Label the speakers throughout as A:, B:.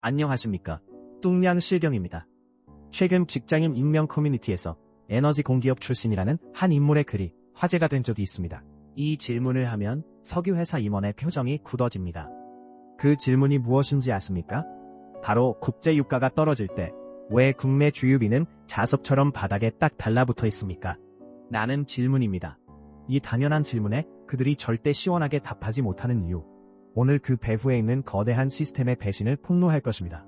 A: 안녕하십니까. 뚱냥 실경입니다. 최근 직장인 익명 커뮤니티에서 에너지 공기업 출신이라는 한 인물의 글이 화제가 된 적이 있습니다. 이 질문을 하면 석유회사 임원의 표정이 굳어집니다. 그 질문이 무엇인지 아십니까? 바로 국제유가가 떨어질 때 왜 국내 주유비는 자석처럼 바닥에 딱 달라붙어 있습니까? 라는 질문입니다. 이 당연한 질문에 그들이 절대 시원하게 답하지 못하는 이유. 오늘 그 배후에 있는 거대한 시스템의 배신을 폭로할 것입니다.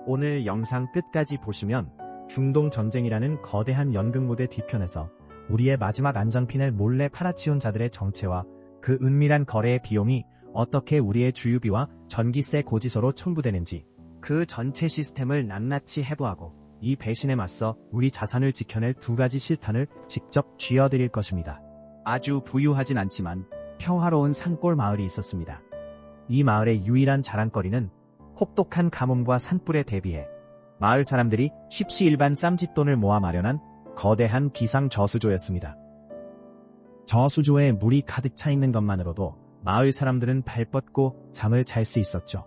A: 오늘 영상 끝까지 보시면 중동 전쟁이라는 거대한 연극무대 뒤편에서 우리의 마지막 안전핀을 몰래 팔아치운 자들의 정체와 그 은밀한 거래의 비용이 어떻게 우리의 주유비와 전기세 고지서로 첨부되는지 그 전체 시스템을 낱낱이 해부하고 이 배신에 맞서 우리 자산을 지켜낼 두 가지 실탄을 직접 쥐어드릴 것입니다. 아주 부유하진 않지만 평화로운 산골 마을이 있었습니다. 이 마을의 유일한 자랑거리는 혹독한 가뭄과 산불에 대비해 마을 사람들이 십시일반 쌈짓돈을 모아 마련한 거대한 비상저수조였습니다. 저수조에 물이 가득 차 있는 것만으로도 마을 사람들은 발 뻗고 잠을 잘 수 있었죠.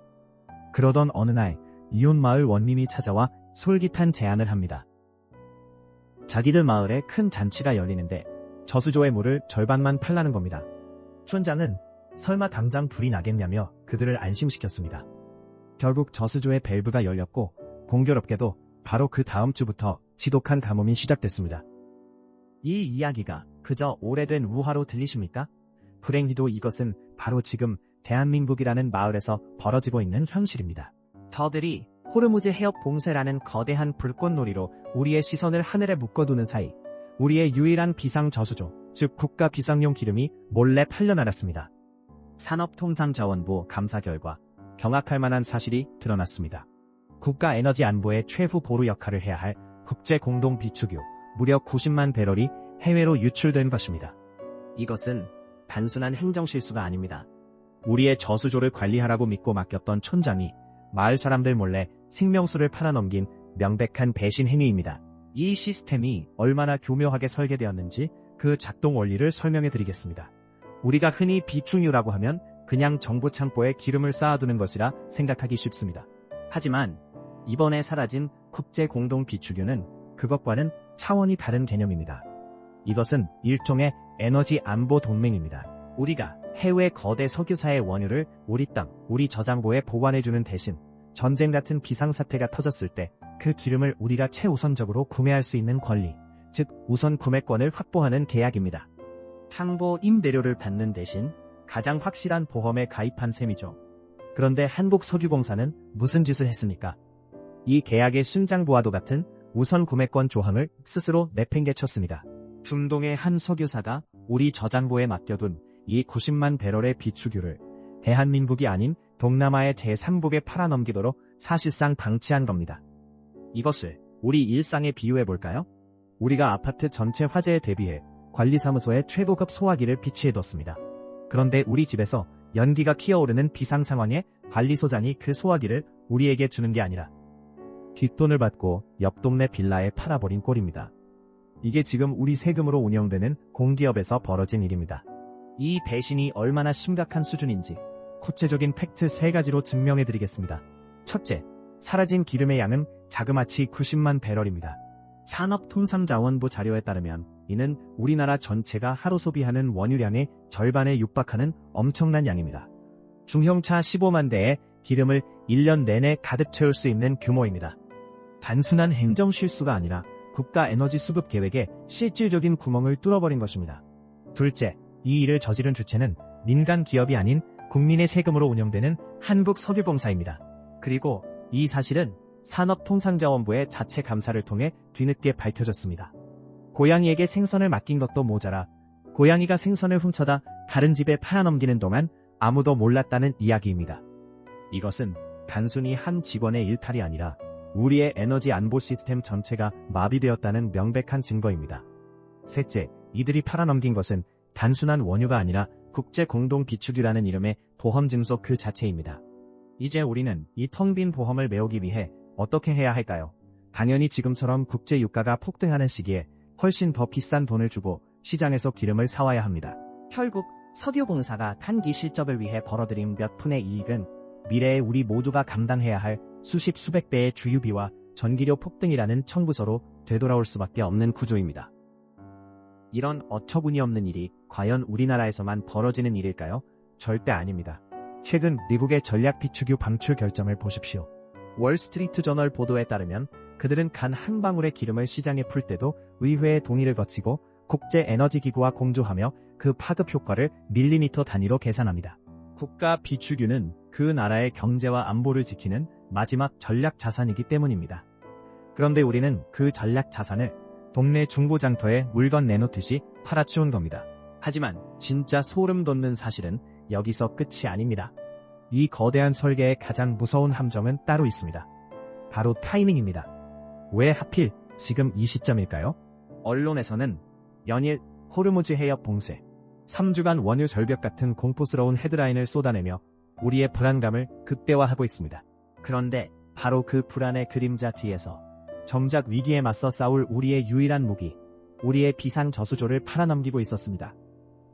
A: 그러던 어느 날 이웃 마을 원님이 찾아와 솔깃한 제안을 합니다. 자기들 마을에 큰 잔치가 열리는데 저수조의 물을 절반만 팔라는 겁니다. 촌장은 설마 당장 불이 나겠냐며 그들을 안심시켰습니다. 결국 저수조의 밸브가 열렸고 공교롭게도 바로 그 다음 주부터 지독한 가뭄이 시작됐습니다. 이 이야기가 그저 오래된 우화로 들리십니까? 불행히도 이것은 바로 지금 대한민국이라는 마을에서 벌어지고 있는 현실입니다. 저들이 호르무즈 해협 봉쇄라는 거대한 불꽃놀이로 우리의 시선을 하늘에 묶어두는 사이 우리의 유일한 비상저수조, 즉 국가 비상용 기름이 몰래 팔려나갔습니다. 산업통상자원부 감사 결과 경악할 만한 사실이 드러났습니다. 국가에너지안보의 최후 보루 역할을 해야 할 국제공동비축유 무려 90만 배럴이 해외로 유출된 것입니다. 이것은 단순한 행정실수가 아닙니다. 우리의 저수조를 관리하라고 믿고 맡겼던 촌장이 마을 사람들 몰래 생명수를 팔아넘긴 명백한 배신 행위입니다. 이 시스템이 얼마나 교묘하게 설계되었는지 그 작동 원리를 설명해 드리겠습니다. 우리가 흔히 비축유라고 하면 그냥 정부 창고에 기름을 쌓아두는 것이라 생각하기 쉽습니다. 하지만 이번에 사라진 국제공동비축유는 그것과는 차원이 다른 개념입니다. 이것은 일종의 에너지 안보 동맹입니다. 우리가 해외 거대 석유사의 원유를 우리 땅, 우리 저장고에 보관해주는 대신 전쟁 같은 비상사태가 터졌을 때 그 기름을 우리가 최우선적으로 구매할 수 있는 권리, 즉 우선 구매권을 확보하는 계약입니다. 창고 임대료를 받는 대신 가장 확실한 보험에 가입한 셈이죠. 그런데 한국석유공사는 무슨 짓을 했습니까? 이 계약의 심장부와도 같은 우선 구매권 조항을 스스로 내팽개쳤습니다. 중동의 한 석유사가 우리 저장고에 맡겨둔 이 90만 배럴의 비축유를 대한민국이 아닌 동남아의 제3국에 팔아넘기도록 사실상 방치한 겁니다. 이것을 우리 일상에 비유해볼까요? 우리가 아파트 전체 화재에 대비해 관리사무소에 최고급 소화기를 비치해뒀습니다. 그런데 우리 집에서 연기가 피어오르는 비상 상황에 관리소장이 그 소화기를 우리에게 주는 게 아니라 뒷돈을 받고 옆 동네 빌라에 팔아버린 꼴입니다. 이게 지금 우리 세금으로 운영되는 공기업에서 벌어진 일입니다. 이 배신이 얼마나 심각한 수준인지 구체적인 팩트 3가지로 증명해드리겠습니다. 첫째, 사라진 기름의 양은 자그마치 90만 배럴입니다. 산업통상자원부 자료에 따르면 이는 우리나라 전체가 하루 소비하는 원유량의 절반에 육박하는 엄청난 양입니다. 중형차 15만 대의 기름을 1년 내내 가득 채울 수 있는 규모입니다. 단순한 행정실수가 아니라 국가 에너지 수급 계획에 실질적인 구멍을 뚫어버린 것입니다. 둘째, 이 일을 저지른 주체는 민간 기업이 아닌 국민의 세금으로 운영되는 한국석유공사입니다. 그리고 이 사실은 산업통상자원부의 자체 감사를 통해 뒤늦게 밝혀졌습니다. 고양이에게 생선을 맡긴 것도 모자라 고양이가 생선을 훔쳐다 다른 집에 팔아넘기는 동안 아무도 몰랐다는 이야기입니다. 이것은 단순히 한 직원의 일탈이 아니라 우리의 에너지 안보 시스템 전체가 마비되었다는 명백한 증거입니다. 셋째, 이들이 팔아넘긴 것은 단순한 원유가 아니라 국제공동비축유라는 이름의 보험증서 그 자체입니다. 이제 우리는 이 텅 빈 보험을 메우기 위해 어떻게 해야 할까요? 당연히 지금처럼 국제유가가 폭등하는 시기에 훨씬 더 비싼 돈을 주고 시장에서 기름을 사와야 합니다. 결국 석유공사가 단기 실적을 위해 벌어들인 몇 푼의 이익은 미래에 우리 모두가 감당해야 할 수십 수백 배의 주유비와 전기료 폭등이라는 청부서로 되돌아올 수밖에 없는 구조입니다. 이런 어처구니없는 일이 과연 우리나라에서만 벌어지는 일일까요? 절대 아닙니다. 최근 미국의 전략 비축유 방출 결정을 보십시오. 월스트리트 저널 보도에 따르면 그들은 간 한 방울의 기름을 시장에 풀 때도 의회의 동의를 거치고 국제에너지기구와 공조하며 그 파급 효과를 밀리미터 단위로 계산합니다. 국가 비축유는 그 나라의 경제와 안보를 지키는 마지막 전략 자산이기 때문입니다. 그런데 우리는 그 전략 자산을 동네 중고장터에 물건 내놓듯이 팔아치운 겁니다. 하지만 진짜 소름 돋는 사실은 여기서 끝이 아닙니다. 이 거대한 설계의 가장 무서운 함정은 따로 있습니다. 바로 타이밍입니다. 왜 하필 지금 이 시점일까요? 언론에서는 연일 호르무즈 해협 봉쇄, 3주간 원유 절벽 같은 공포스러운 헤드라인을 쏟아내며 우리의 불안감을 극대화하고 있습니다. 그런데 바로 그 불안의 그림자 뒤에서 정작 위기에 맞서 싸울 우리의 유일한 무기, 우리의 비상저수조를 팔아넘기고 있었습니다.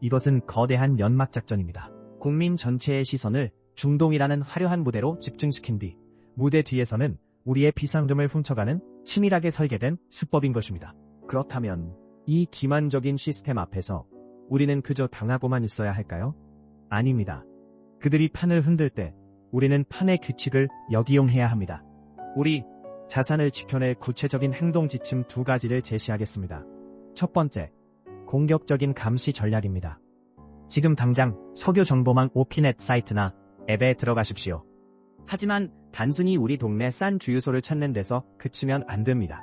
A: 이것은 거대한 연막작전입니다. 국민 전체의 시선을 중동이라는 화려한 무대로 집중시킨 뒤 무대 뒤에서는 우리의 비상금을 훔쳐가는 치밀하게 설계된 수법인 것입니다. 그렇다면 이 기만적인 시스템 앞에서 우리는 그저 당하고만 있어야 할까요? 아닙니다. 그들이 판을 흔들 때 우리는 판의 규칙을 역이용해야 합니다. 우리 자산을 지켜낼 구체적인 행동 지침 2가지를 제시하겠습니다. 첫 번째, 공격적인 감시 전략입니다. 지금 당장 석유정보망 오피넷 사이트나 앱에 들어가십시오. 하지만 단순히 우리 동네 싼 주유소를 찾는 데서 그치면 안 됩니다.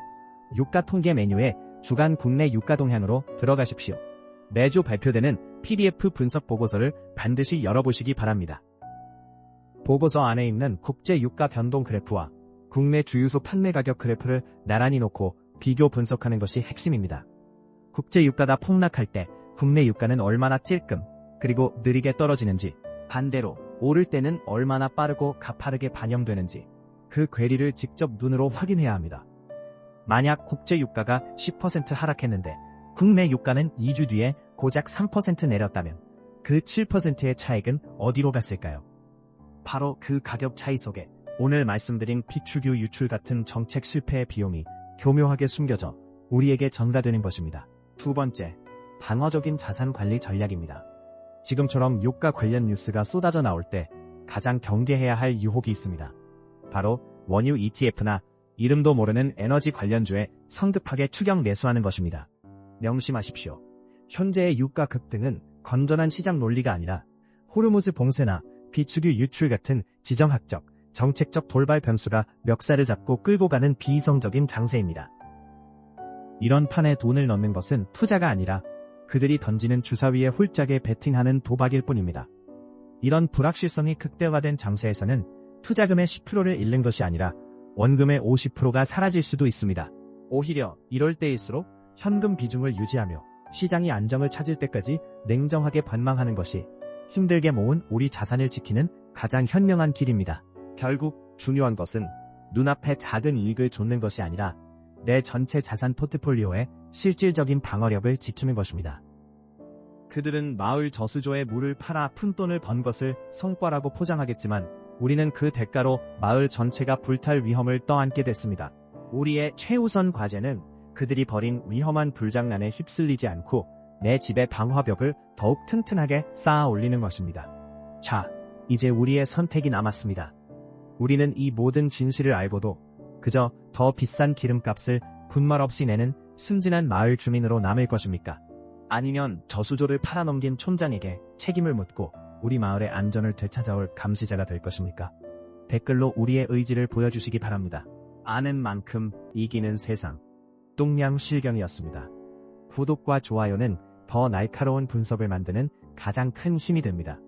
A: 유가 통계 메뉴에 주간 국내 유가 동향으로 들어가십시오. 매주 발표되는 PDF 분석 보고서를 반드시 열어보시기 바랍니다. 보고서 안에 있는 국제 유가 변동 그래프와 국내 주유소 판매 가격 그래프를 나란히 놓고 비교 분석하는 것이 핵심입니다. 국제 유가가 폭락할 때 국내 유가는 얼마나 찔끔 그리고 느리게 떨어지는지, 반대로 오를 때는 얼마나 빠르고 가파르게 반영되는지 그 괴리를 직접 눈으로 확인해야 합니다. 만약 국제 유가가 10% 하락했는데 국내 유가는 2주 뒤에 고작 3% 내렸다면 그 7%의 차익은 어디로 갔을까요? 바로 그 가격 차이 속에 오늘 말씀드린 비축유 유출 같은 정책 실패의 비용이 교묘하게 숨겨져 우리에게 전가되는 것입니다. 두 번째, 방어적인 자산 관리 전략입니다. 지금처럼 유가 관련 뉴스가 쏟아져 나올 때 가장 경계해야 할 유혹이 있습니다. 바로 원유 ETF나 이름도 모르는 에너지 관련주에 성급하게 추격 매수하는 것입니다. 명심하십시오. 현재의 유가 급등은 건전한 시장 논리가 아니라 호르무즈 봉쇄나 비축유 유출 같은 지정학적, 정책적 돌발 변수가 멱살을 잡고 끌고 가는 비이성적인 장세입니다. 이런 판에 돈을 넣는 것은 투자가 아니라 그들이 던지는 주사위에 홀짝에 베팅하는 도박일 뿐입니다. 이런 불확실성이 극대화된 장세에서는 투자금의 10%를 잃는 것이 아니라 원금의 50%가 사라질 수도 있습니다. 오히려 이럴 때일수록 현금 비중을 유지하며 시장이 안정을 찾을 때까지 냉정하게 관망하는 것이 힘들게 모은 우리 자산을 지키는 가장 현명한 길입니다. 결국 중요한 것은 눈앞에 작은 이익을 좇는 것이 아니라 내 전체 자산 포트폴리오의 실질적인 방어력을 지키는 것입니다. 그들은 마을 저수조에 물을 팔아 푼돈을 번 것을 성과라고 포장하겠지만 우리는 그 대가로 마을 전체가 불탈 위험을 떠안게 됐습니다. 우리의 최우선 과제는 그들이 벌인 위험한 불장난에 휩쓸리지 않고 내 집의 방화벽을 더욱 튼튼하게 쌓아 올리는 것입니다. 자, 이제 우리의 선택이 남았습니다. 우리는 이 모든 진실을 알고도 그저 더 비싼 기름값을 분말 없이 내는 순진한 마을 주민으로 남을 것입니까? 아니면 저수조를 팔아넘긴 촌장에게 책임을 묻고 우리 마을의 안전을 되찾아올 감시자가 될 것입니까? 댓글로 우리의 의지를 보여주시기 바랍니다. 아는 만큼 이기는 세상. 뚱냥실경이었습니다. 구독과 좋아요는 더 날카로운 분석을 만드는 가장 큰 힘이 됩니다.